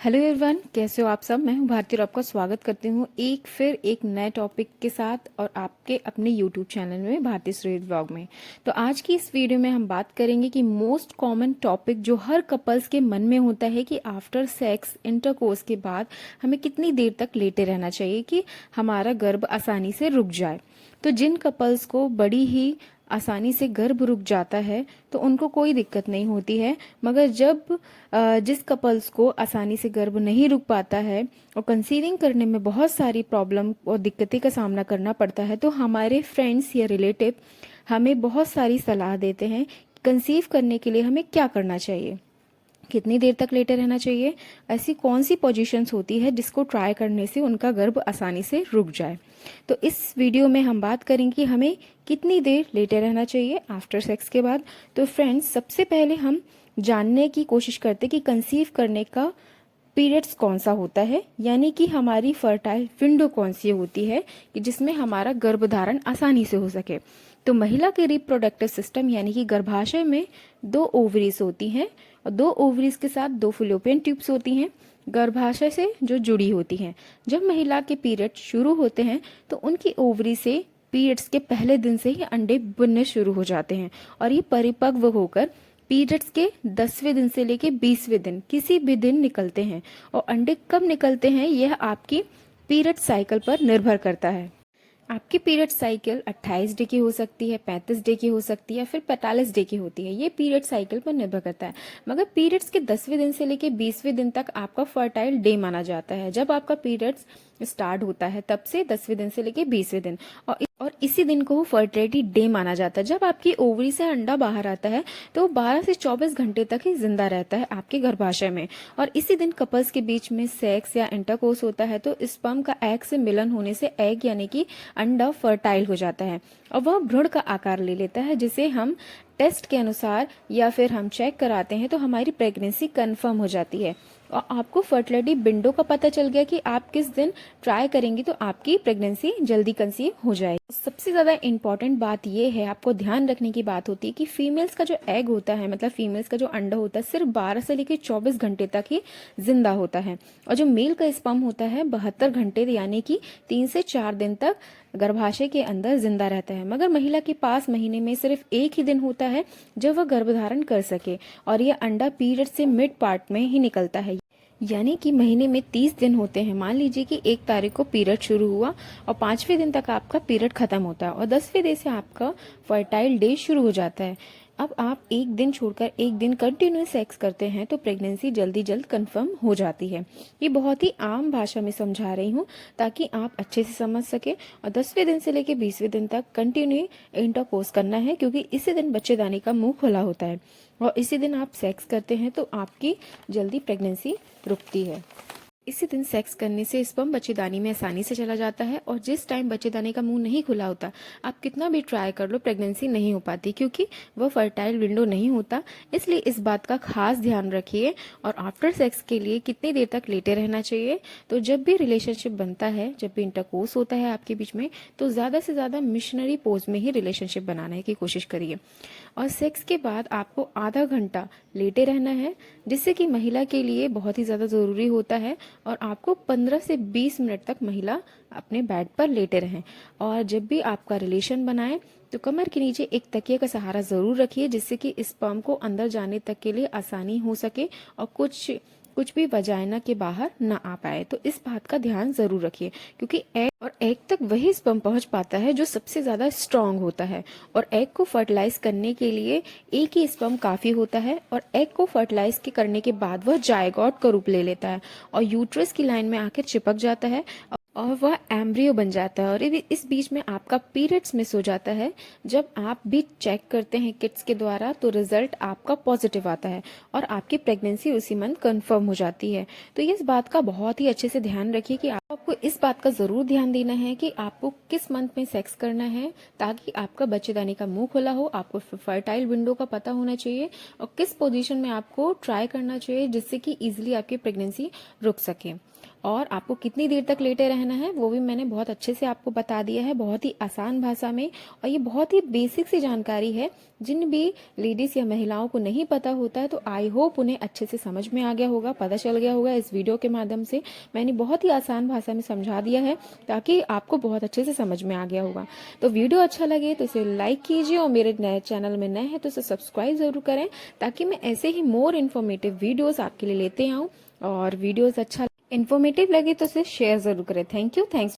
Hello everyone, कैसे हो आप सब। मैं हूं भारती और आपका स्वागत करती हूं एक नए टॉपिक के साथ और आपके अपने यूट्यूब चैनल में भारती सुरेश ब्लॉग में। तो आज की इस वीडियो में हम बात करेंगे कि मोस्ट कॉमन टॉपिक जो हर कपल्स के मन में होता है कि आफ्टर सेक्स इंटरकोर्स के बाद हमें कितनी देर तक लेटे रहना चाहिए कि हमारा गर्भ आसानी से रुक जाए। तो जिन कपल्स को बड़ी ही आसानी से गर्भ रुक जाता है तो उनको कोई दिक्कत नहीं होती है, मगर जब जिस कपल्स को आसानी से गर्भ नहीं रुक पाता है और कंसीविंग करने में बहुत सारी प्रॉब्लम और दिक्कतें का सामना करना पड़ता है, तो हमारे फ्रेंड्स या रिलेटिव हमें बहुत सारी सलाह देते हैं कंसीव करने के लिए हमें क्या करना चाहिए, कितनी देर तक लेटे रहना चाहिए, ऐसी कौन सी पोजीशंस होती है जिसको ट्राई करने से उनका गर्भ आसानी से रुक जाए। तो इस वीडियो में हम बात करेंगे कि हमें कितनी देर लेटे रहना चाहिए आफ्टर सेक्स के बाद। तो फ्रेंड्स, सबसे पहले हम जानने की कोशिश करते कि कंसीव करने का पीरियड्स कौन सा होता है, यानी कि हमारी फर्टाइल विंडो कौन सी होती है कि जिसमें हमारा गर्भधारण आसानी से हो सके। तो महिला के रिप्रोडक्टिव सिस्टम यानी कि गर्भाशय में 2 ओवरीज होती हैं और 2 ओवरीज के साथ 2 फैलोपियन ट्यूब्स होती हैं गर्भाशय से जो जुड़ी होती हैं। जब महिला के पीरियड शुरू होते हैं तो उनकी ओवरी से पीरियड्स के पहले दिन से ही अंडे बनने शुरू हो जाते हैं और ये परिपक्व होकर पीरियड्स के 10वें दिन से लेके 20वें दिन किसी भी दिन निकलते हैं। और अंडे कब निकलते हैं यह आपकी पीरियड साइकिल पर निर्भर करता है। आपकी पीरियड साइकिल 28 डे की हो सकती है, 35 डे की हो सकती है या फिर 45 डे की होती है, ये पीरियड साइकिल पर निर्भर करता है। मगर पीरियड्स के 10वें दिन से लेके 20वें दिन तक आपका फर्टाइल डे माना जाता है। जब आपका पीरियड्स स्टार्ट होता है तब से 10वें दिन से लेके 20वें दिन और इसी दिन को फर्टिलिटी डे माना जाता है। जब आपकी ओवरी से अंडा बाहर आता है तो 12 से 24 घंटे तक ही जिंदा रहता है आपके गर्भाशय में और इसी दिन कपल्स के बीच में सेक्स या इंटरकोर्स होता है। तो स्पर्म का एग से मिलन होने से एग यानी कि अंडा फर्टाइल हो जाता है और वह भ्रूण का आकार ले लेता है, जिसे हम टेस्ट के अनुसार या फिर हम चेक कराते हैं तो हमारी प्रेगनेंसी कंफर्म हो जाती है और आपको फर्टिलिटी विंडो का पता चल गया कि आप किस दिन ट्राई करेंगी तो आपकी प्रेगनेंसी जल्दी कंसीव हो जाएगी। सबसे ज्यादा इंपॉर्टेंट बात यह है, आपको ध्यान रखने की बात होती है कि फीमेल्स का जो एग होता है, मतलब फीमेल्स का जो अंडा होता है, सिर्फ 12 से लेकर 24 घंटे तक ही जिंदा होता है और जो मेल का स्पर्म होता है 72 घंटे यानी कि 3 से 4 दिन तक गर्भाशय के अंदर जिंदा रहता है। मगर महिला के पास महीने में सिर्फ एक ही दिन होता है जब वह गर्भधारण कर सके और यह अंडा पीरियड से मिड पार्ट में ही निकलता है, यानी कि महीने में 30 दिन होते हैं। मान लीजिए कि 1 तारीख को पीरियड शुरू हुआ और 5वें दिन तक आपका पीरियड खत्म होता है और 10वें दिन से आपका फर्टाइल डे शुरू हो जाता है। अब आप एक दिन छोड़कर एक दिन कंटिन्यूस सेक्स करते हैं तो प्रेगनेंसी जल्दी कंफर्म हो जाती है। ये बहुत ही आम भाषा में समझा रही हूँ ताकि आप अच्छे से समझ सके। और 10वें दिन से लेकर 20वें दिन तक कंटिन्यू इंटरकोर्स करना है क्योंकि इसी दिन बच्चेदानी का मुंह खुला होता है और इसी दिन आप सेक्स करते हैं तो आपकी जल्दी प्रेगनेंसी रुकती है। इसी दिन सेक्स करने से स्पर्म बच्चेदानी में आसानी से चला जाता है और जिस टाइम बच्चेदानी का मुंह नहीं खुला होता आप कितना भी ट्राई कर लो प्रेगनेंसी नहीं हो पाती क्योंकि वह फर्टाइल विंडो नहीं होता। इसलिए इस बात का खास ध्यान रखिए। और आफ्टर सेक्स के लिए कितनी देर तक लेटे रहना चाहिए, तो जब भी रिलेशनशिप बनता है, जब भी इंटरकोर्स होता है आपके बीच में, तो ज़्यादा से ज़्यादा मिशनरी पोज में ही रिलेशनशिप बनाने की कोशिश करिए और सेक्स के बाद आपको आधा घंटा लेटे रहना है, जिससे कि महिला के लिए बहुत ही ज़्यादा ज़रूरी होता है और आपको 15 से 20 मिनट तक महिला अपने बेड पर लेटे रहें। और जब भी आपका रिलेशन बनाए तो कमर के नीचे एक तकिए का सहारा ज़रूर रखिए, जिससे कि स्पर्म को अंदर जाने तक के लिए आसानी हो सके और कुछ भी वजाइना के बाहर ना आ पाए। तो इस बात का ध्यान जरूर रखिए क्योंकि एग तक वही स्पर्म पहुंच पाता है जो सबसे ज्यादा स्ट्रांग होता है और एग को फर्टिलाइज करने के लिए एक ही स्पर्म काफी होता है और एग को फर्टिलाइज करने के बाद वह जायगोट का रूप ले लेता है और यूट्रस की लाइन में आकर चिपक जाता है और वह एम्ब्रियो बन जाता है और इस बीच में आपका पीरियड्स मिस हो जाता है। जब आप भी चेक करते हैं किट्स के द्वारा तो रिजल्ट आपका पॉजिटिव आता है और आपकी प्रेगनेंसी उसी मंथ कंफर्म हो जाती है। तो ये इस बात का बहुत ही अच्छे से ध्यान रखिए कि आपको इस बात का जरूर ध्यान देना है कि आपको किस मंथ में सेक्स करना है ताकि आपका बच्चेदानी का मुंह खुला हो, आपको फर्टाइल विंडो का पता होना चाहिए और किस पोजीशन में आपको ट्राई करना चाहिए जिससे कि इजिली आपकी प्रेगनेंसी रुक सके। और आपको कितनी देर तक लेटे रहना है वो भी मैंने बहुत अच्छे से आपको बता दिया है, बहुत ही आसान भाषा में। और ये बहुत ही बेसिक सी जानकारी है, जिन भी लेडीज या महिलाओं को नहीं पता होता है तो आई होप उन्हें अच्छे से समझ में आ गया होगा, पता चल गया होगा। इस वीडियो के माध्यम से मैंने बहुत ही आसान भाषा में समझा दिया है ताकि आपको बहुत अच्छे से समझ में आ गया होगा। तो वीडियो अच्छा लगे तो इसे लाइक कीजिए, और मेरे नए चैनल में नए हैं तो इसे सब्सक्राइब जरूर करें, ताकि मैं ऐसे ही मोर इन्फॉर्मेटिव वीडियोस आपके लिए लेते आऊँ। और वीडियोस अच्छा इन्फॉर्मेटिव लगे तो इसे शेयर जरूर करें। Thank you. थैंक्स।